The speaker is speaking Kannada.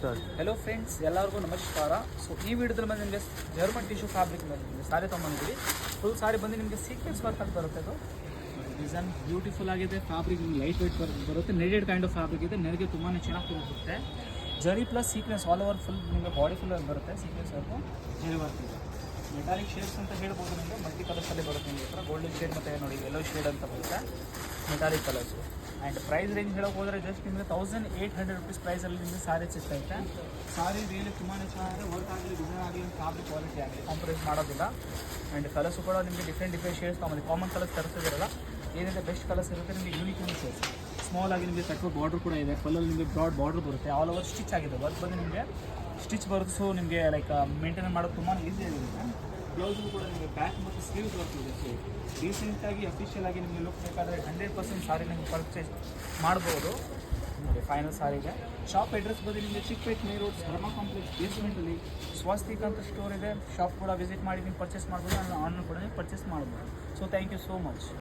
ಹೆಲೋ ಫ್ರೆಂಡ್ಸ್, ಎಲ್ಲರಿಗೂ ನಮಸ್ಕಾರ. ಸೊ ಈ ವಿಡಿಯೋದಲ್ಲಿ ಬಂದು ನಿಮಗೆ ಜರ್ಮನ್ ಟಿಶ್ಯೂ ಫ್ಯಾಬ್ರಿಕ್ ಮೇಲೆ ನಿಮಗೆ ಸಾರಿ ತೊಗೊಂಡಿದ್ದೀವಿ. ಫುಲ್ ಸಾರಿ ಬಂದು ನಿಮಗೆ ಸೀಕ್ವೆನ್ಸ್ ವರ್ಕ್ ಅಂತ ಬರುತ್ತೆ. ಅದು ಡಿಸೈನ್ ಬ್ಯೂಟಿಫುಲ್ ಆಗಿದೆ. ಫ್ಯಾಬ್ರಿಕ್ ನಿಮಗೆ ಲೈಟ್ ವೆಯ್ಟ್ ಬರುತ್ತೆ. ನೆಡೆಡ್ ಕೈಂಡ್ ಆಫ್ ಫ್ಯಾಬ್ರಿಕ್ ಇದೆ. ನೆರಿಗೆ ತುಂಬಾ ಚೆನ್ನಾಗಿ ಬರುತ್ತೆ. ಜರಿ plus sequence all over full ನಿಮಗೆ ಬಾಡಿ ಫುಲ್ ಬರುತ್ತೆ. ಸೀಕ್ವೆನ್ಸ್ ವರ್ಕು ಜರಿ ವರ್ಕ್ ಇದೆ. ಮೆಟಾಲಿಕ್ ಶೇಡ್ಸ್ ಅಂತ ಹೇಳ್ಬೋದು. ನಿಮಗೆ ಮಲ್ಟಿ ಕಲರ್ಸಲ್ಲಿ ಬರುತ್ತೆ. ನಿಮಗೆ ಹತ್ರ ಗೋಲ್ಡನ್ ಶೇಡ್ ಮತ್ತು ನೋಡಿ ಯೆಲ್ಲೋ ಶೇಡ್ ಅಂತ ಬರುತ್ತೆ. Metallic colours. And price range ಹೇಳೋಕೆ ಹೋದರೆ ಜಸ್ಟ್ ನಿಮಗೆ 1800 ರೂಪೀಸ್ ಪ್ರೈಸಲ್ಲಿ ನಿಮಗೆ ಸಾರಿ ಸಿಗ್ತೈತೆ. ಸಾರಿ ರಿಯಲಿ ತುಂಬಾ ಚೆನ್ನಾಗಿದೆ. ವರ್ಕ್ ಆಗಲಿ, ಡಿಸೈನ್ ಆಗಲಿ, ಫ್ಯಾಬ್ರಿಕ್ ಕ್ವಾಲಿಟಿ ಆಗಲಿ ಕಾಂಪ್ರಮೈಸ್ ಮಾಡೋದಿಲ್ಲ. ಆ್ಯಂಡ್ ಕಲರ್ಸು ಕೂಡ ನಿಮಗೆ ಡಿಫ್ರೆಂಟ್ ಶೇಡ್ಸ್ ಆಮೇಲೆ ಕಾಮನ್ ಕಲರ್ಸ್ ತರಿಸೋದಿರಲ್ಲ. ಏನಿದೆ ಬೆಸ್ಟ್ ಕಲರ್ಸ್ ಇರುತ್ತೆ. ನಿಮಗೆ ಯೂನಿಕ್ ಶೇಡ್ಸ್ ಸ್ಮಾಲ್ ಆಗಿ ನಿಮಗೆ ಕಟ್ಟೋ ಬಾರ್ಡ್ರ್ ಕೂಡ ಇದೆ. ಫುಲ್ಲಲ್ಲಿ ನಿಮಗೆ ಬ್ರಾಡ್ ಬಾರ್ಡ್ರ್ ಬರುತ್ತೆ. ಆಲ್ ಓವರ್ ಸ್ಟಿಚ್ ಆಗಿದೆ. ವರ್ಕ್ ಬಂದು ನಿಮಗೆ ಸ್ಟಿಚ್ ಬರುತ್ತೆ. ಸೊ ನಿಮಗೆ ಲೈಕ್ ಮೇಂಟೈನ್ ಮಾಡೋದು ತುಂಬಾ ಈಸಿ ಆಗಿದೆ. ಬ್ಲೌಸು ಕೂಡ ನಿಮಗೆ ಬ್ಯಾಕ್ ಮತ್ತು ಸ್ಲೀವ್ಸ್ ವರ್ಕ್ ಇದೆ. ಸೊ ರೀಸೆಂಟಾಗಿ ಅಫಿಷಿಯಲ್ ಆಗಿ ನಿಮಗೆ ಲುಕ್ ಬೇಕಾದರೆ 100% ಸಾರಿ ನಿಮಗೆ ಪರ್ಚೇಸ್ ಮಾಡ್ಬೋದು. ನಿಮಗೆ ಫೈನಲ್ ಸಾರಿಗೆ ಶಾಪ್ ಅಡ್ರೆಸ್ ಬಂದು ನಿಮಗೆ ಚಿಕ್ಕಪೇಟ್ ಮೇನ್ ರೋಡ್ ಧರ್ಮ ಕಾಂಪ್ಲೆಕ್ಸ್ ಬೇಸ್ಮೆಂಟಲ್ಲಿ ಸ್ವಸ್ತಿಕ್ ಅಂತ ಸ್ಟೋರ್ ಇದೆ. ಶಾಪ್ ಕೂಡ ವಿಸಿಟ್ ಮಾಡಿ ನೀವು ಪರ್ಚೇಸ್ ಮಾಡ್ಬೋದು. ಆನ್ಲೈನ್ ಕೂಡ ನೀವು ಪರ್ಚೇಸ್ ಮಾಡ್ಬೋದು. So thank you so much.